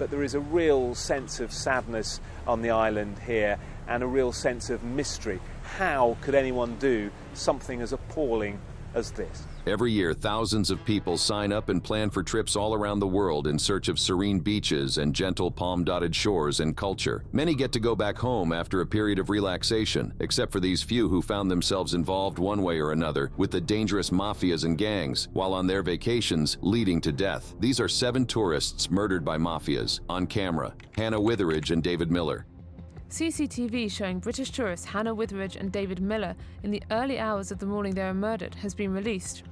but there is a real sense of sadness on the island here and a real sense of mystery. How could anyone do something as appalling as this? Every year, thousands of people sign up and plan for trips all around the world in search of serene beaches and gentle palm-dotted shores and culture. Many get to go back home after a period of relaxation, except for these few who found themselves involved one way or another with the dangerous mafias and gangs, while on their vacations, leading to death. These are 7 tourists murdered by mafias. On camera, Hannah Witheridge and David Miller. CCTV showing British tourists Hannah Witheridge and David Miller in the early hours of the morning they were murdered has been released.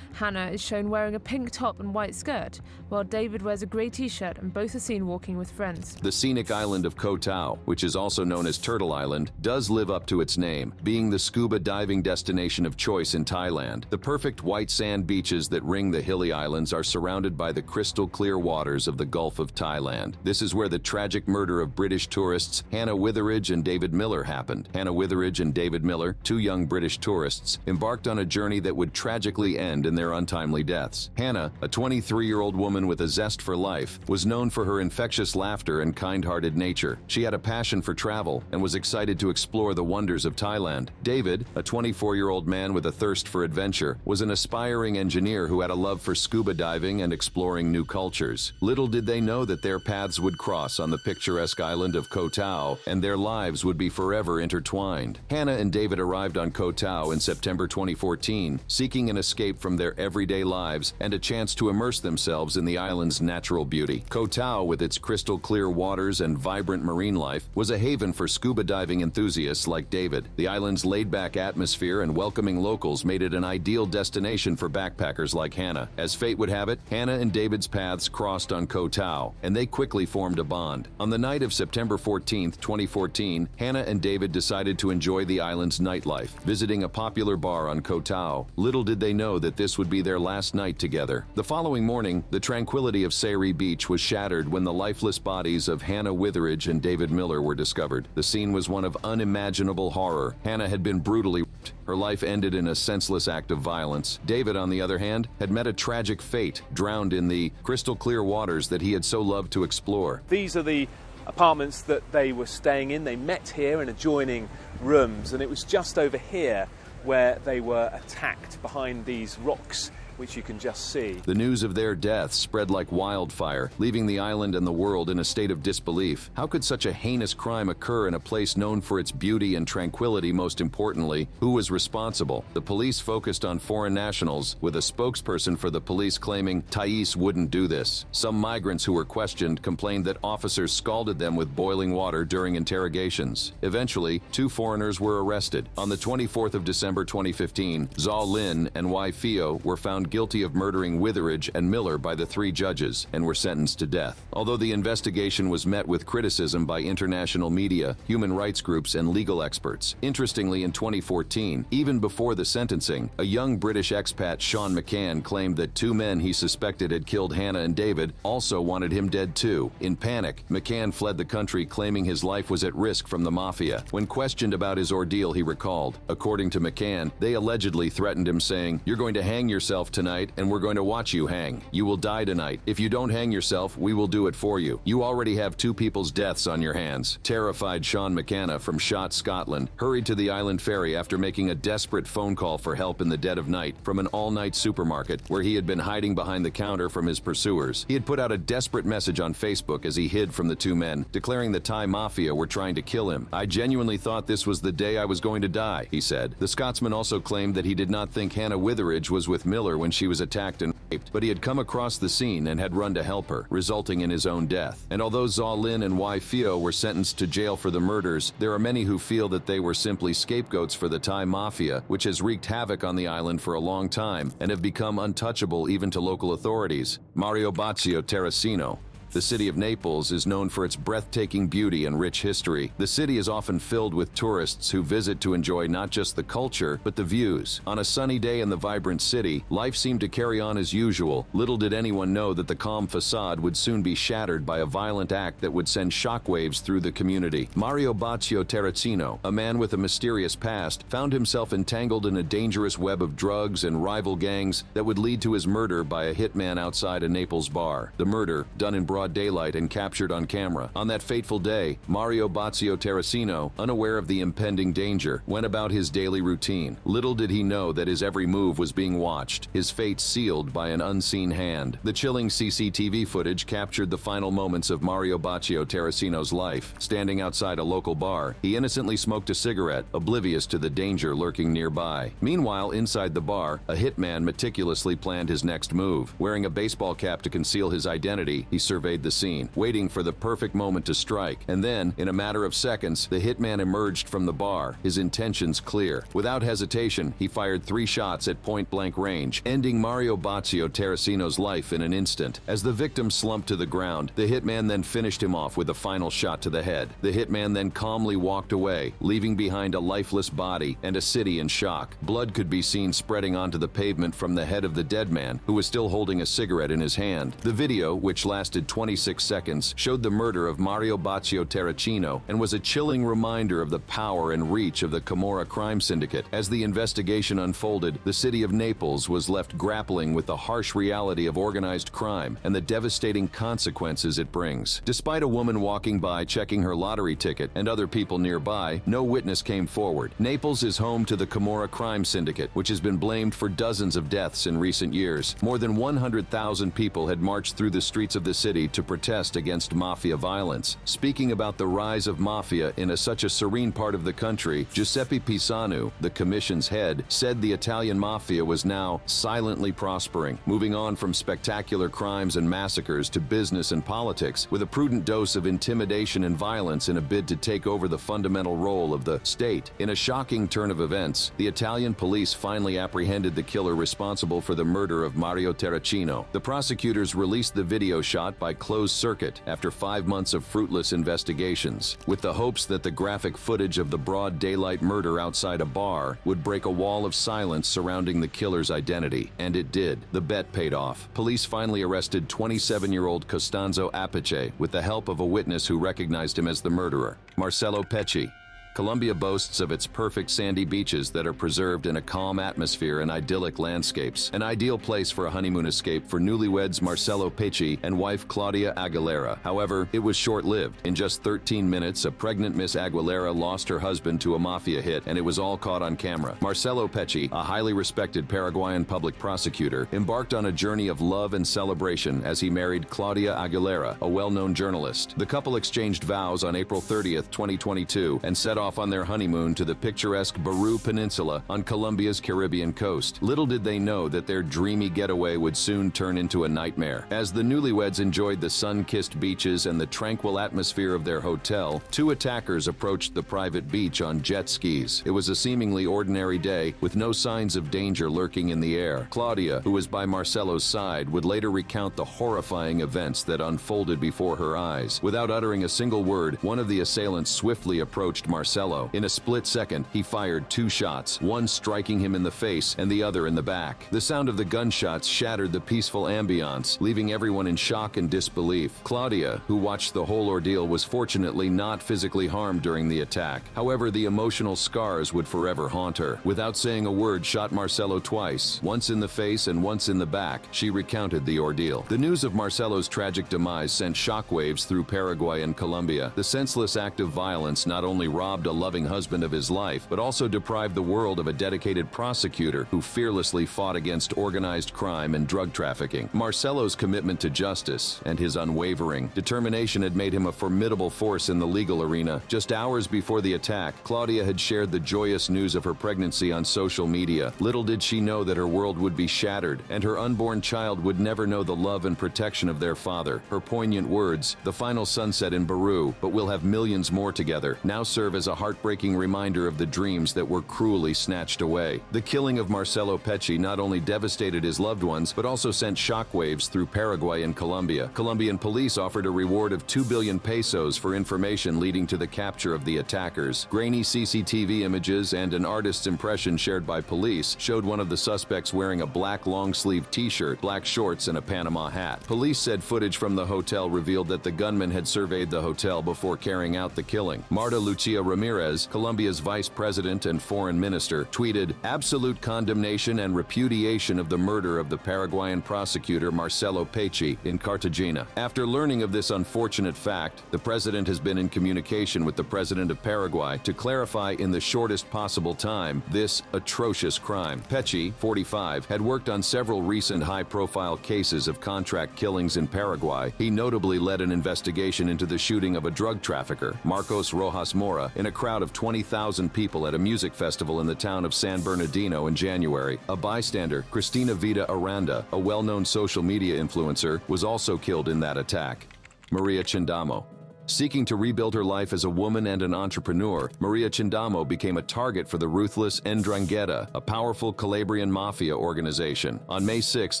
Hannah is shown wearing a pink top and white skirt, while David wears a grey t-shirt, and both are seen walking with friends. The scenic island of Koh Tao, which is also known as Turtle Island, does live up to its name, being the scuba diving destination of choice in Thailand. The perfect white sand beaches that ring the hilly islands are surrounded by the crystal clear waters of the Gulf of Thailand. This is where the tragic murder of British tourists Hannah Witheridge and David Miller happened. Hannah Witheridge and David Miller, 2 young British tourists, embarked on a journey that would tragically end in their untimely deaths. Hannah, a 23-year-old woman with a zest for life, was known for her infectious laughter and kind-hearted nature. She had a passion for travel and was excited to explore the wonders of Thailand. David, a 24-year-old man with a thirst for adventure, was an aspiring engineer who had a love for scuba diving and exploring new cultures. Little did they know that their paths would cross on the picturesque island of Koh Tao, and their lives would be forever intertwined. Hannah and David arrived on Koh Tao in September 2014, seeking an escape from their everyday lives and a chance to immerse themselves in the island's natural beauty. Koh Tao, with its crystal clear waters and vibrant marine life, was a haven for scuba diving enthusiasts like David. The island's laid-back atmosphere and welcoming locals made it an ideal destination for backpackers like Hannah. As fate would have it, Hannah and David's paths crossed on Koh Tao, and they quickly formed a bond. On the night of September 14, 2014, Hannah and David decided to enjoy the island's nightlife, visiting a popular bar on Koh Tao. Little did they know that this would be their last night together. The following morning, the tranquility of Sairee Beach was shattered when the lifeless bodies of Hannah Witheridge and David Miller were discovered. The scene was one of unimaginable horror. Hannah had been brutally raped. Her life ended in a senseless act of violence. David, on the other hand, had met a tragic fate, drowned in the crystal clear waters that he had so loved to explore. These are the apartments that they were staying in. They met here in adjoining rooms, and it was just over here where they were attacked behind these rocks, which you can just see. The news of their deaths spread like wildfire, leaving the island and the world in a state of disbelief. How could such a heinous crime occur in a place known for its beauty and tranquility? Most importantly, who was responsible? The police focused on foreign nationals, with a spokesperson for the police claiming Thais wouldn't do this. Some migrants who were questioned complained that officers scalded them with boiling water during interrogations. Eventually, 2 foreigners were arrested. On the 24th of December 2015, Zhao Lin and Wai Fio were found guilty of murdering Witheridge and Miller by the 3 judges and were sentenced to death. Although the investigation was met with criticism by international media, human rights groups, and legal experts. Interestingly, in 2014, even before the sentencing, a young British expat, Sean McCann, claimed that 2 men he suspected had killed Hannah and David also wanted him dead too. In panic, McCann fled the country, claiming his life was at risk from the Mafia. When questioned about his ordeal, he recalled, according to McCann, they allegedly threatened him, saying, "You're going to hang yourself tonight, and we're going to watch you hang. You will die tonight. If you don't hang yourself, we will do it for you. You already have 2 people's deaths on your hands." Terrified, Sean McCann from Shot, Scotland, hurried to the island ferry after making a desperate phone call for help in the dead of night from an all-night supermarket where he had been hiding behind the counter from his pursuers. He had put out a desperate message on Facebook as he hid from the 2 men, declaring the Thai Mafia were trying to kill him. "I genuinely thought this was the day I was going to die," he said. The Scotsman also claimed that he did not think Hannah Witheridge was with Miller when she was attacked and raped, but he had come across the scene and had run to help her, resulting in his own death. And although Zhao Lin and Wai Fio were sentenced to jail for the murders, there are many who feel that they were simply scapegoats for the Thai Mafia, which has wreaked havoc on the island for a long time and have become untouchable even to local authorities. Mario Bazio Terracino. The city of Naples is known for its breathtaking beauty and rich history. The city is often filled with tourists who visit to enjoy not just the culture, but the views. On a sunny day in the vibrant city, life seemed to carry on as usual. Little did anyone know that the calm facade would soon be shattered by a violent act that would send shockwaves through the community. Mario Bazio Terracino, a man with a mysterious past, found himself entangled in a dangerous web of drugs and rival gangs that would lead to his murder by a hitman outside a Naples bar. The murder, done in broad broad daylight and captured on camera. On that fateful day, Mario Bazio Terracino, unaware of the impending danger, went about his daily routine. Little did he know that his every move was being watched, his fate sealed by an unseen hand. The chilling CCTV footage captured the final moments of Mario Bazio Terracino's life. Standing outside a local bar, he innocently smoked a cigarette, oblivious to the danger lurking nearby. Meanwhile, inside the bar, a hitman meticulously planned his next move. Wearing a baseball cap to conceal his identity, he surveyed the scene, waiting for the perfect moment to strike. And then, in a matter of seconds, the hitman emerged from the bar, his intentions clear. Without hesitation, he fired 3 shots at point-blank range, ending Mario Bazio Terracino's life in an instant. As the victim slumped to the ground, the hitman then finished him off with a final shot to the head. The hitman then calmly walked away, leaving behind a lifeless body and a city in shock. Blood could be seen spreading onto the pavement from the head of the dead man, who was still holding a cigarette in his hand. The video, which lasted 26 seconds, showed the murder of Mario Bazio Terracino and was a chilling reminder of the power and reach of the Camorra crime syndicate. As the investigation unfolded, the city of Naples was left grappling with the harsh reality of organized crime and the devastating consequences it brings. Despite a woman walking by checking her lottery ticket and other people nearby, no witness came forward. Naples is home to the Camorra crime syndicate, which has been blamed for dozens of deaths in recent years. More than 100,000 people had marched through the streets of the city to protest against mafia violence. Speaking about the rise of mafia in such a serene part of the country, Giuseppe Pisanu, the commission's head, said the Italian mafia was now silently prospering, moving on from spectacular crimes and massacres to business and politics, with a prudent dose of intimidation and violence in a bid to take over the fundamental role of the state. In a shocking turn of events, the Italian police finally apprehended the killer responsible for the murder of Mario Terracino. The prosecutors released the video shot by closed circuit after 5 months of fruitless investigations, with the hopes that the graphic footage of the broad daylight murder outside a bar would break a wall of silence surrounding the killer's identity. And it did. The bet paid off. Police finally arrested 27-year-old Costanzo Apice with the help of a witness who recognized him as the murderer, Marcello Pecci. Colombia boasts of its perfect sandy beaches that are preserved in a calm atmosphere and idyllic landscapes, an ideal place for a honeymoon escape for newlyweds Marcello Pecci and wife Claudia Aguilera. However, it was short-lived. In just 13 minutes, a pregnant Miss Aguilera lost her husband to a mafia hit, and it was all caught on camera. Marcello Pecci, a highly respected Paraguayan public prosecutor, embarked on a journey of love and celebration as he married Claudia Aguilera, a well-known journalist. The couple exchanged vows on April 30th, 2022, and set off on their honeymoon to the picturesque Baru Peninsula on Colombia's Caribbean coast. Little did they know that their dreamy getaway would soon turn into a nightmare. As the newlyweds enjoyed the sun-kissed beaches and the tranquil atmosphere of their hotel, 2 attackers approached the private beach on jet skis. It was a seemingly ordinary day, with no signs of danger lurking in the air. Claudia, who was by Marcello's side, would later recount the horrifying events that unfolded before her eyes. Without uttering a single word, one of the assailants swiftly approached Marcello. In a split second, he fired 2 shots, one striking him in the face and the other in the back. The sound of the gunshots shattered the peaceful ambiance, leaving everyone in shock and disbelief. Claudia, who watched the whole ordeal, was fortunately not physically harmed during the attack. However, the emotional scars would forever haunt her. Without saying a word, shot Marcello twice, once in the face and once in the back. She recounted the ordeal. The news of Marcello's tragic demise sent shockwaves through Paraguay and Colombia. The senseless act of violence not only robbed a loving husband of his life, but also deprived the world of a dedicated prosecutor who fearlessly fought against organized crime and drug trafficking. Marcello's commitment to justice and his unwavering determination had made him a formidable force in the legal arena. Just hours before the attack, Claudia had shared the joyous news of her pregnancy on social media. Little did she know that her world would be shattered, and her unborn child would never know the love and protection of their father. Her poignant words, "The final sunset in Baru, but we'll have millions more together," now serve as a heartbreaking reminder of the dreams that were cruelly snatched away. The killing of Marcello Pecci not only devastated his loved ones, but also sent shockwaves through Paraguay and Colombia. Colombian police offered a reward of 2 billion pesos for information leading to the capture of the attackers. Grainy CCTV images and an artist's impression shared by police showed one of the suspects wearing a black long-sleeve t-shirt, black shorts, and a Panama hat. Police said footage from the hotel revealed that the gunman had surveyed the hotel before carrying out the killing. Marta Lucia Ramirez, Ramirez, Colombia's vice president and foreign minister, tweeted absolute condemnation and repudiation of the murder of the Paraguayan prosecutor Marcelo Pecci in Cartagena. After learning of this unfortunate fact, the president has been in communication with the president of Paraguay to clarify in the shortest possible time this atrocious crime. Pecci, 45, had worked on several recent high-profile cases of contract killings in Paraguay. He notably led an investigation into the shooting of a drug trafficker, Marcos Rojas Mora, in a crowd of 20,000 people at a music festival in the town of San Bernardino in January. A bystander, Cristina Vida Aranda, a well-known social media influencer, was also killed in that attack. Maria Chindamo. Seeking to rebuild her life as a woman and an entrepreneur, Maria Chindamo became a target for the ruthless Ndrangheta, a powerful Calabrian mafia organization. On May 6,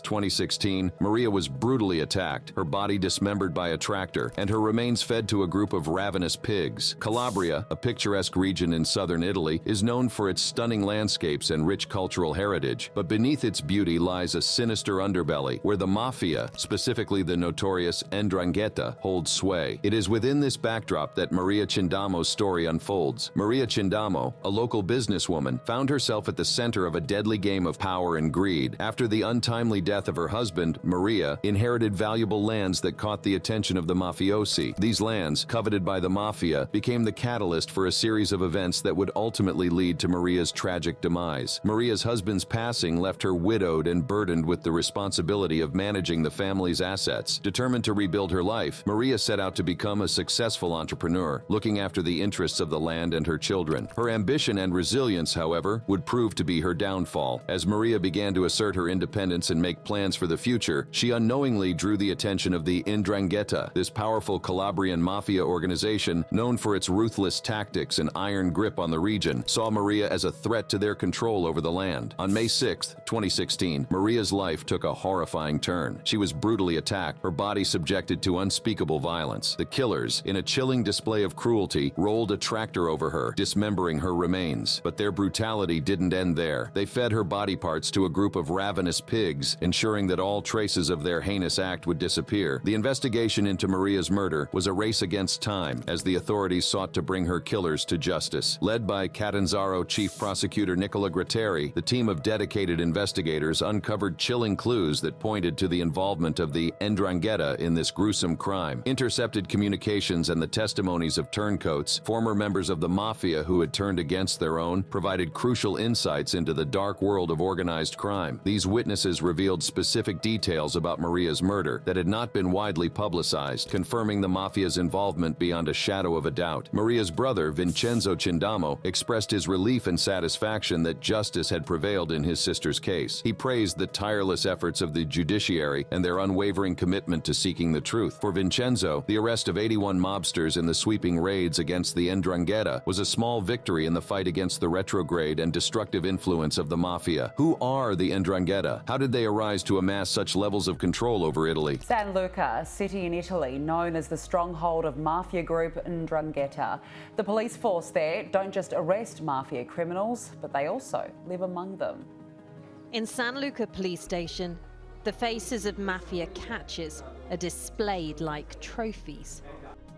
2016, Maria was brutally attacked, her body dismembered by a tractor, and her remains fed to a group of ravenous pigs. Calabria, a picturesque region in southern Italy, is known for its stunning landscapes and rich cultural heritage, but beneath its beauty lies a sinister underbelly, where the Mafia, specifically the notorious Ndrangheta, holds sway. It is within this backdrop that Maria Chindamo's story unfolds. Maria Chindamo, a local businesswoman, found herself at the center of a deadly game of power and greed. After the untimely death of her husband, Maria inherited valuable lands that caught the attention of the mafiosi. These lands, coveted by the Mafia, became the catalyst for a series of events that would ultimately lead to Maria's tragic demise. Maria's husband's passing left her widowed and burdened with the responsibility of managing the family's assets. Determined to rebuild her life, Maria set out to become a successful entrepreneur, looking after the interests of the land and her children. Her ambition and resilience, however, would prove to be her downfall. As Maria began to assert her independence and make plans for the future, she unknowingly drew the attention of the Ndrangheta, this powerful Calabrian mafia organization known for its ruthless tactics and iron grip on the region, saw Maria as a threat to their control over the land. On May 6, 2016, Maria's life took a horrifying turn. She was brutally attacked, her body subjected to unspeakable violence. The killers, in a chilling display of cruelty, rolled a tractor over her, dismembering her remains. But their brutality didn't end there. They fed her body parts to a group of ravenous pigs, ensuring that all traces of their heinous act would disappear. The investigation into Maria's murder was a race against time, as the authorities sought to bring her killers to justice. Led by Catanzaro Chief Prosecutor Nicola Gratteri, the team of dedicated investigators uncovered chilling clues that pointed to the involvement of the Ndrangheta in this gruesome crime. Intercepted communications and the testimonies of turncoats, former members of the Mafia who had turned against their own, provided crucial insights into the dark world of organized crime. These witnesses revealed specific details about Maria's murder that had not been widely publicized, confirming the Mafia's involvement beyond a shadow of a doubt. Maria's brother, Vincenzo Chindamo, expressed his relief and satisfaction that justice had prevailed in his sister's case. He praised the tireless efforts of the judiciary and their unwavering commitment to seeking the truth. For Vincenzo, the arrest of 81 mobsters in the sweeping raids against the Ndrangheta was a small victory in the fight against the retrograde and destructive influence of the Mafia. Who are the Ndrangheta? How did they arise to amass such levels of control over Italy? San Luca, a city in Italy known as the stronghold of mafia group Ndrangheta. The police force there don't just arrest mafia criminals, but they also live among them. In San Luca police station, the faces of mafia catches are displayed like trophies.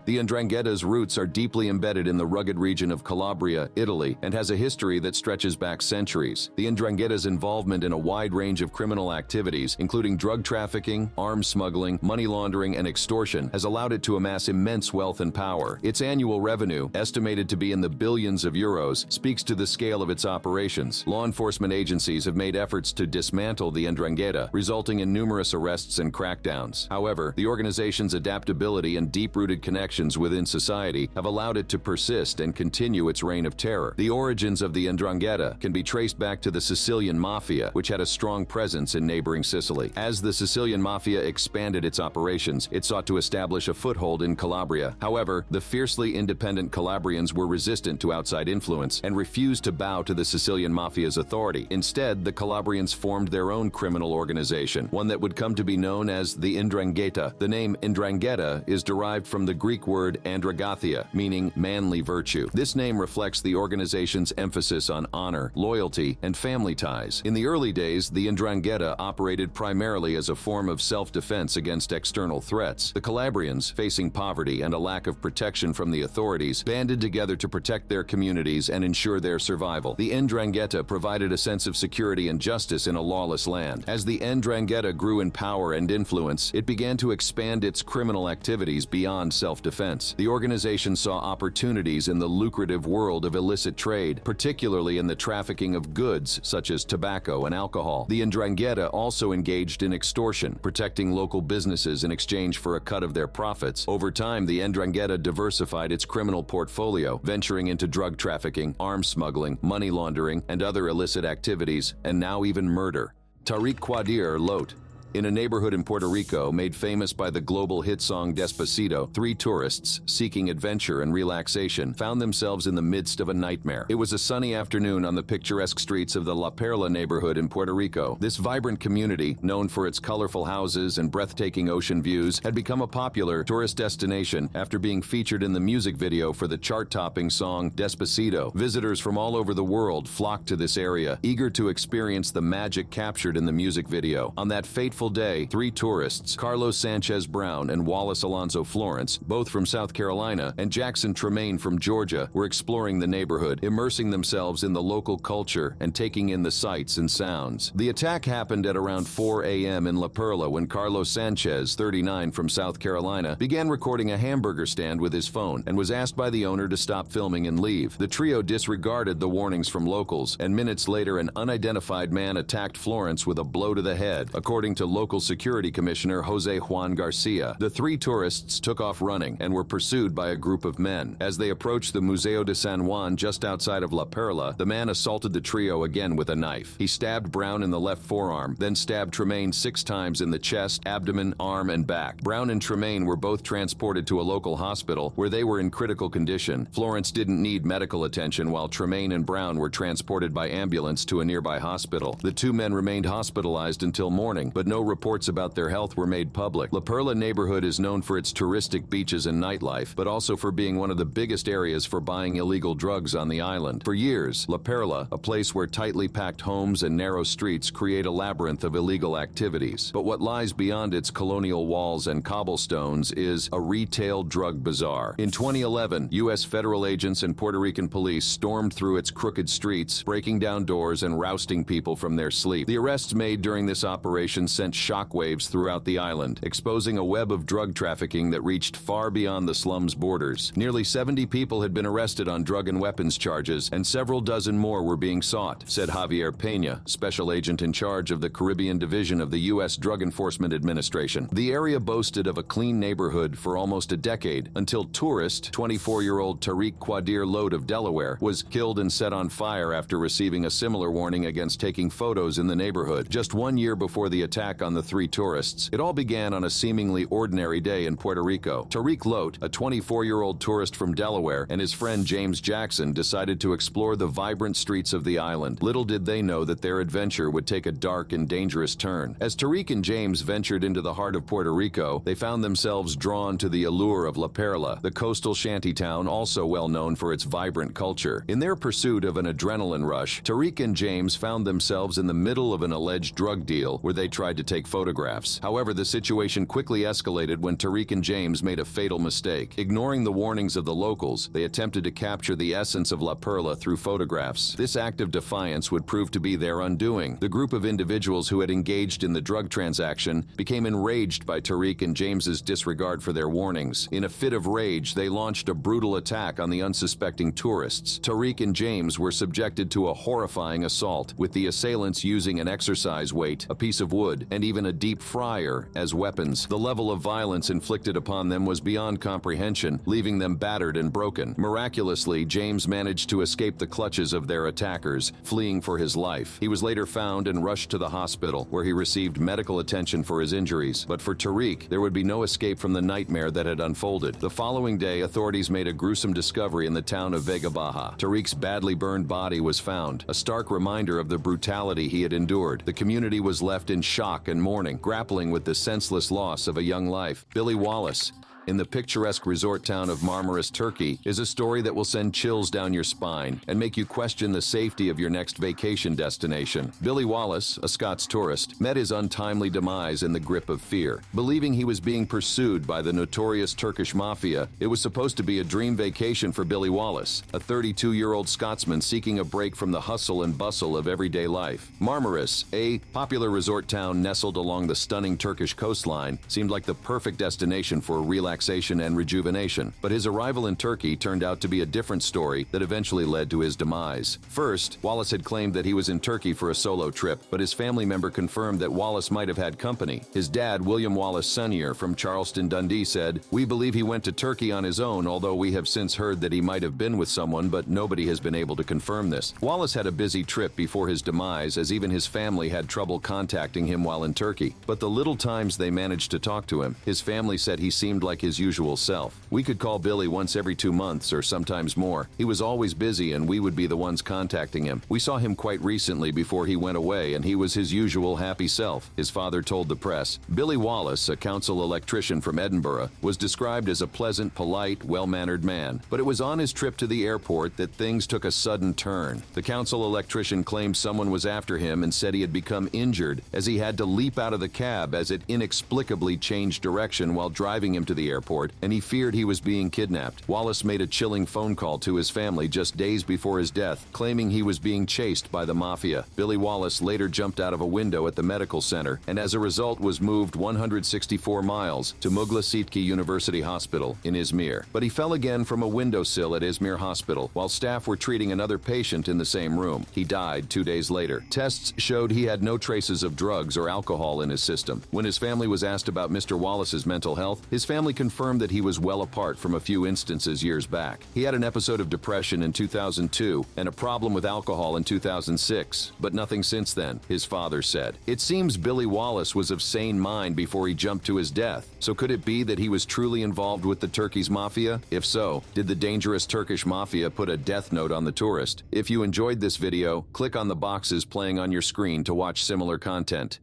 The Ndrangheta's roots are deeply embedded in the rugged region of Calabria, Italy, and has a history that stretches back centuries. The Ndrangheta's involvement in a wide range of criminal activities, including drug trafficking, arms smuggling, money laundering, and extortion, has allowed it to amass immense wealth and power. Its annual revenue, estimated to be in the billions of euros, speaks to the scale of its operations. Law enforcement agencies have made efforts to dismantle the Ndrangheta, resulting in numerous arrests and crackdowns. However, the organization's adaptability and deep-rooted connections within society have allowed it to persist and continue its reign of terror. The origins of the Ndrangheta can be traced back to the Sicilian Mafia, which had a strong presence in neighboring Sicily. As the Sicilian Mafia expanded its operations, it sought to establish a foothold in Calabria. However, the fiercely independent Calabrians were resistant to outside influence and refused to bow to the Sicilian Mafia's authority. Instead, the Calabrians formed their own criminal organization, one that would come to be known as the Ndrangheta. The name Ndrangheta is derived from the Greek Greek word Ndrangheta, meaning manly virtue. This name reflects the organization's emphasis on honor, loyalty, and family ties. In the early days, the Ndrangheta operated primarily as a form of self-defense against external threats. The Calabrians, facing poverty and a lack of protection from the authorities, banded together to protect their communities and ensure their survival. The Ndrangheta provided a sense of security and justice in a lawless land. As the Ndrangheta grew in power and influence, it began to expand its criminal activities beyond self-defense. The organization saw opportunities in the lucrative world of illicit trade, particularly in the trafficking of goods such as tobacco and alcohol. The Ndrangheta also engaged in extortion, protecting local businesses in exchange for a cut of their profits. Over time, the Ndrangheta diversified its criminal portfolio, venturing into drug trafficking, arms smuggling, money laundering, and other illicit activities, and now even murder. Tariq Qadir Lot. In a neighborhood in Puerto Rico made famous by the global hit song Despacito, 3 tourists seeking adventure and relaxation found themselves in the midst of a nightmare. It was a sunny afternoon on the picturesque streets of the La Perla neighborhood in Puerto Rico. This vibrant community, known for its colorful houses and breathtaking ocean views, had become a popular tourist destination after being featured in the music video for the chart-topping song Despacito. Visitors from all over the world flocked to this area, eager to experience the magic captured in the music video. On that fateful day, 3 tourists, Carlos Sanchez Brown and Wallace Alonso Florence, both from South Carolina, and Jackson Tremaine from Georgia, were exploring the neighborhood, immersing themselves in the local culture and taking in the sights and sounds. The attack happened at around 4 a.m. in La Perla when Carlos Sanchez, 39, from South Carolina, began recording a hamburger stand with his phone and was asked by the owner to stop filming and leave. The trio disregarded the warnings from locals, and minutes later an unidentified man attacked Florence with a blow to the head, according to local security commissioner Jose Juan Garcia. The 3 tourists took off running and were pursued by a group of men. As they approached the Museo de San Juan just outside of La Perla, the man assaulted the trio again with a knife. He stabbed Brown in the left forearm, then stabbed Tremaine 6 times in the chest, abdomen, arm, and back. Brown and Tremaine were both transported to a local hospital where they were in critical condition. Florence didn't need medical attention while Tremaine and Brown were transported by ambulance to a nearby hospital. The 2 men remained hospitalized until morning, but no reports about their health were made public. La Perla neighborhood is known for its touristic beaches and nightlife, but also for being one of the biggest areas for buying illegal drugs on the island. For years, La Perla, a place where tightly packed homes and narrow streets create a labyrinth of illegal activities. But what lies beyond its colonial walls and cobblestones is a retail drug bazaar. In 2011, U.S. federal agents and Puerto Rican police stormed through its crooked streets, breaking down doors and rousting people from their sleep. The arrests made during this operation sent shockwaves throughout the island, exposing a web of drug trafficking that reached far beyond the slum's borders. Nearly 70 people had been arrested on drug and weapons charges, and several dozen more were being sought, said Javier Peña, special agent in charge of the Caribbean Division of the U.S. Drug Enforcement Administration. The area boasted of a clean neighborhood for almost a decade, until tourist, 24-year-old Tariq Qadir Lot of Delaware, was killed and set on fire after receiving a similar warning against taking photos in the neighborhood. Just 1 year before the attack on the 3 tourists, it all began on a seemingly ordinary day in Puerto Rico. Tariq Lot, a 24-year-old tourist from Delaware, and his friend James Jackson decided to explore the vibrant streets of the island. Little did they know that their adventure would take a dark and dangerous turn. As Tariq and James ventured into the heart of Puerto Rico, they found themselves drawn to the allure of La Perla, the coastal shantytown also well known for its vibrant culture. In their pursuit of an adrenaline rush, Tariq and James found themselves in the middle of an alleged drug deal where they tried to take photographs. However, the situation quickly escalated when Tariq and James made a fatal mistake. Ignoring the warnings of the locals, they attempted to capture the essence of La Perla through photographs. This act of defiance would prove to be their undoing. The group of individuals who had engaged in the drug transaction became enraged by Tariq and James's disregard for their warnings. In a fit of rage, they launched a brutal attack on the unsuspecting tourists. Tariq and James were subjected to a horrifying assault, with the assailants using an exercise weight, a piece of wood, and even a deep fryer as weapons. The level of violence inflicted upon them was beyond comprehension, leaving them battered and broken. Miraculously, James managed to escape the clutches of their attackers, fleeing for his life. He was later found and rushed to the hospital, where he received medical attention for his injuries. But for Tariq, there would be no escape from the nightmare that had unfolded. The following day, authorities made a gruesome discovery in the town of Vega Baja. Tariq's badly burned body was found, a stark reminder of the brutality he had endured. The community was left in shock and mourning, grappling with the senseless loss of a young life. Billy Wallace, in the picturesque resort town of Marmaris, Turkey, is a story that will send chills down your spine and make you question the safety of your next vacation destination. Billy Wallace, a Scots tourist, met his untimely demise in the grip of fear. Believing he was being pursued by the notorious Turkish Mafia, it was supposed to be a dream vacation for Billy Wallace, a 32-year-old Scotsman seeking a break from the hustle and bustle of everyday life. Marmaris, a popular resort town nestled along the stunning Turkish coastline, seemed like the perfect destination for relaxation and rejuvenation. But his arrival in Turkey turned out to be a different story that eventually led to his demise. First, Wallace had claimed that he was in Turkey for a solo trip, but his family member confirmed that Wallace might have had company. His dad, William Wallace Sr. from Charleston, Dundee, said, "We believe he went to Turkey on his own, although we have since heard that he might have been with someone, but nobody has been able to confirm this." Wallace had a busy trip before his demise, as even his family had trouble contacting him while in Turkey. But the little times they managed to talk to him, his family said he seemed like his usual self. "We could call Billy once every 2 months or sometimes more. He was always busy and we would be the ones contacting him. We saw him quite recently before he went away and he was his usual happy self," his father told the press. Billy Wallace, a council electrician from Edinburgh, was described as a pleasant, polite, well-mannered man. But it was on his trip to the airport that things took a sudden turn. The council electrician claimed someone was after him and said he had become injured as he had to leap out of the cab as it inexplicably changed direction while driving him to the airport, and he feared he was being kidnapped. Wallace made a chilling phone call to his family just days before his death, claiming he was being chased by the Mafia. Billy Wallace later jumped out of a window at the medical center and as a result was moved 164 miles to Mugla Sitki University Hospital in Izmir. But he fell again from a windowsill at Izmir Hospital while staff were treating another patient in the same room. He died 2 days later. Tests showed he had no traces of drugs or alcohol in his system. When his family was asked about Mr. Wallace's mental health, his family confirmed that he was well apart from a few instances years back. He had an episode of depression in 2002 and a problem with alcohol in 2006, but nothing since then, his father said. It seems Billy Wallace was of sane mind before he jumped to his death. So could it be that he was truly involved with the Turkey's Mafia? If so, did the dangerous Turkish Mafia put a death note on the tourist? If you enjoyed this video, click on the boxes playing on your screen to watch similar content.